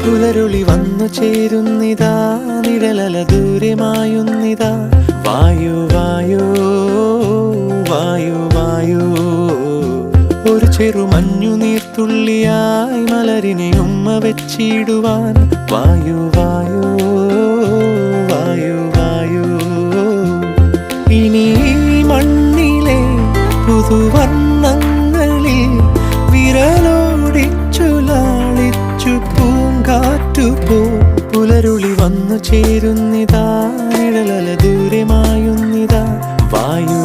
പുലരുളി വന്നു ചേരുന്നിതാ, നിഴലല ദൂരെ മായുന്നിതാ. വായു വായു വായു വായു, ഒരു ചെറു മഞ്ഞു നീർത്തുള്ളിയായി മലരിനെ ഉമ്മ വെച്ചിടുവാൻ. വായു വായു വായു വായു, ഇനി മണ്ണിലെ പുതുവർണ്ണങ്ങളിൽ വിരലോടിച്ചു ലാളിച്ചു പൂങ്കാറ്റുപോ. പുലരുളി വന്നു ചേരുന്നിതാ, നിഴലല ദൂരെ മായുന്നിതാ. വായു